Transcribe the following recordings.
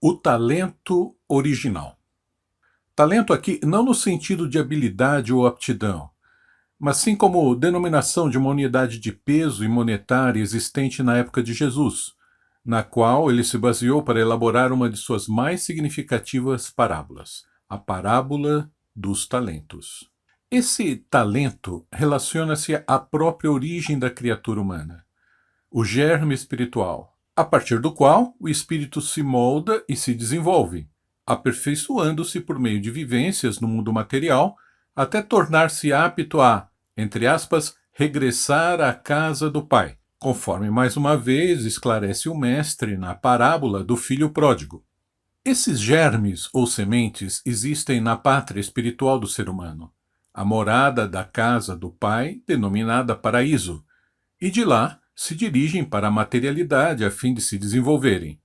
O talento original. Talento aqui não no sentido de habilidade ou aptidão, mas sim como denominação de uma unidade de peso e monetária existente na época de Jesus, na qual ele se baseou para elaborar uma de suas mais significativas parábolas, a parábola dos talentos. Esse talento relaciona-se à própria origem da criatura humana, o germe espiritual, a partir do qual o espírito se molda e se desenvolve, aperfeiçoando-se por meio de vivências no mundo material, até tornar-se apto a, entre aspas, regressar à casa do Pai, conforme mais uma vez esclarece o mestre na parábola do filho pródigo. Esses germes ou sementes existem na pátria espiritual do ser humano, a morada da casa do Pai, denominada paraíso, e de lá se dirigem para a materialidade a fim de se desenvolverem.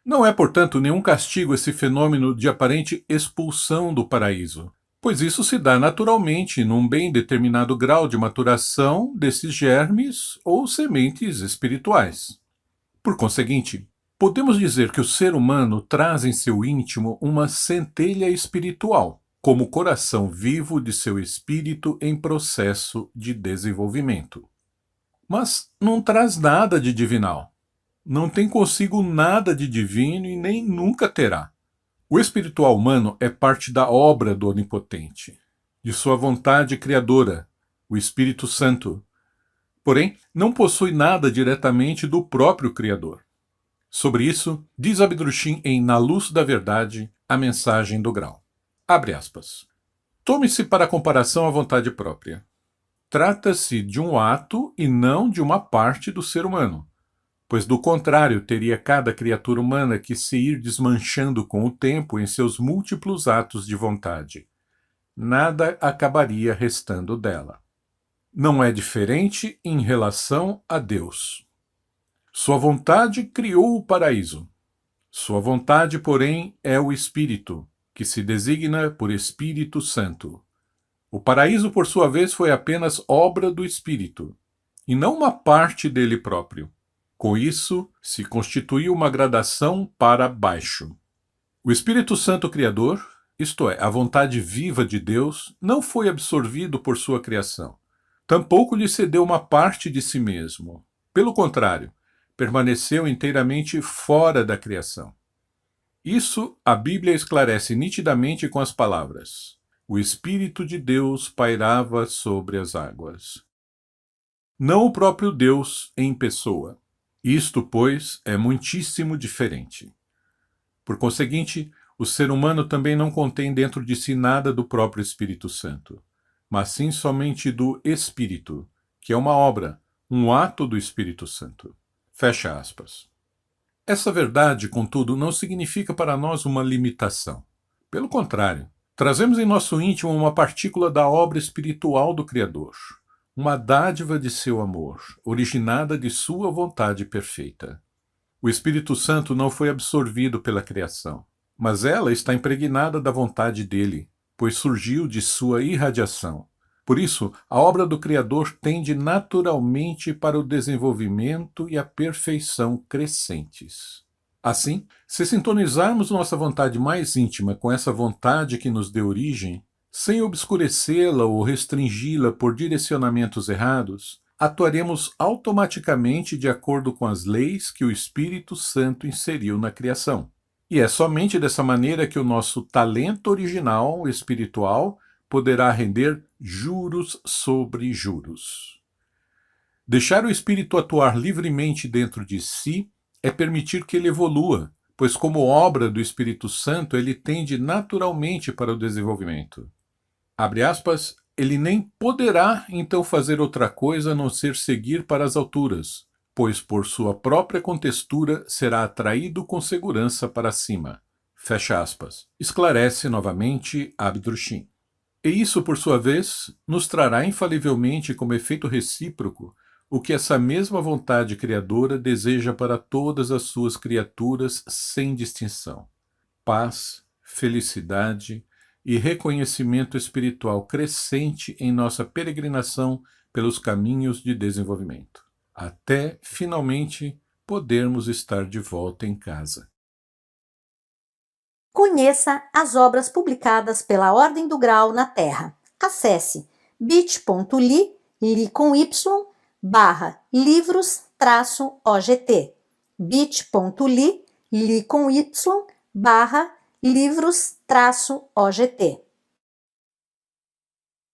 Não é, portanto, nenhum castigo esse fenômeno de aparente expulsão do paraíso, pois isso se dá naturalmente num bem determinado grau de maturação desses germes ou sementes espirituais. Por conseguinte, podemos dizer que o ser humano traz em seu íntimo uma centelha espiritual, como coração vivo de seu espírito em processo de desenvolvimento. Mas não traz nada de divinal. Não tem consigo nada de divino e nem nunca terá. O espiritual humano é parte da obra do Onipotente, de sua vontade criadora, o Espírito Santo. Porém, não possui nada diretamente do próprio Criador. Sobre isso, diz Abdrushim em Na Luz da Verdade, a mensagem do grau. Abre aspas. Tome-se para comparação a vontade própria. Trata-se de um ato e não de uma parte do ser humano, pois do contrário teria cada criatura humana que se ir desmanchando com o tempo em seus múltiplos atos de vontade. Nada acabaria restando dela. Não é diferente em relação a Deus. Sua vontade criou o paraíso. Sua vontade, porém, é o Espírito, que se designa por Espírito Santo. O paraíso, por sua vez, foi apenas obra do Espírito, e não uma parte dele próprio. Com isso, se constituiu uma gradação para baixo. O Espírito Santo Criador, isto é, a vontade viva de Deus, não foi absorvido por sua criação. Tampouco lhe cedeu uma parte de si mesmo. Pelo contrário, permaneceu inteiramente fora da criação. Isso a Bíblia esclarece nitidamente com as palavras: o Espírito de Deus pairava sobre as águas. Não o próprio Deus em pessoa. Isto, pois, é muitíssimo diferente. Por conseguinte, o ser humano também não contém dentro de si nada do próprio Espírito Santo, mas sim somente do Espírito, que é uma obra, um ato do Espírito Santo. Fecha aspas. Essa verdade, contudo, não significa para nós uma limitação. Pelo contrário, trazemos em nosso íntimo uma partícula da obra espiritual do Criador, uma dádiva de seu amor, originada de sua vontade perfeita. O Espírito Santo não foi absorvido pela criação, mas ela está impregnada da vontade dele, pois surgiu de sua irradiação. Por isso, a obra do Criador tende naturalmente para o desenvolvimento e a perfeição crescentes. Assim, se sintonizarmos nossa vontade mais íntima com essa vontade que nos deu origem, sem obscurecê-la ou restringi-la por direcionamentos errados, atuaremos automaticamente de acordo com as leis que o Espírito Santo inseriu na criação. E é somente dessa maneira que o nosso talento original espiritual poderá render juros sobre juros. Deixar o espírito atuar livremente dentro de si é permitir que ele evolua, pois como obra do Espírito Santo, ele tende naturalmente para o desenvolvimento. Abre aspas, ele nem poderá então fazer outra coisa a não ser seguir para as alturas, pois por sua própria contextura será atraído com segurança para cima. Fecha aspas. Esclarece novamente Abdrushim. E isso, por sua vez, nos trará infalivelmente como efeito recíproco o que essa mesma vontade criadora deseja para todas as suas criaturas sem distinção: paz, felicidade e reconhecimento espiritual crescente em nossa peregrinação pelos caminhos de desenvolvimento, até finalmente podermos estar de volta em casa. conheça as obras publicadas pela Ordem do Grau na Terra. Acesse bit.ly, li com y, /livros-ogt. bit.ly, li com y, /livros-ogt.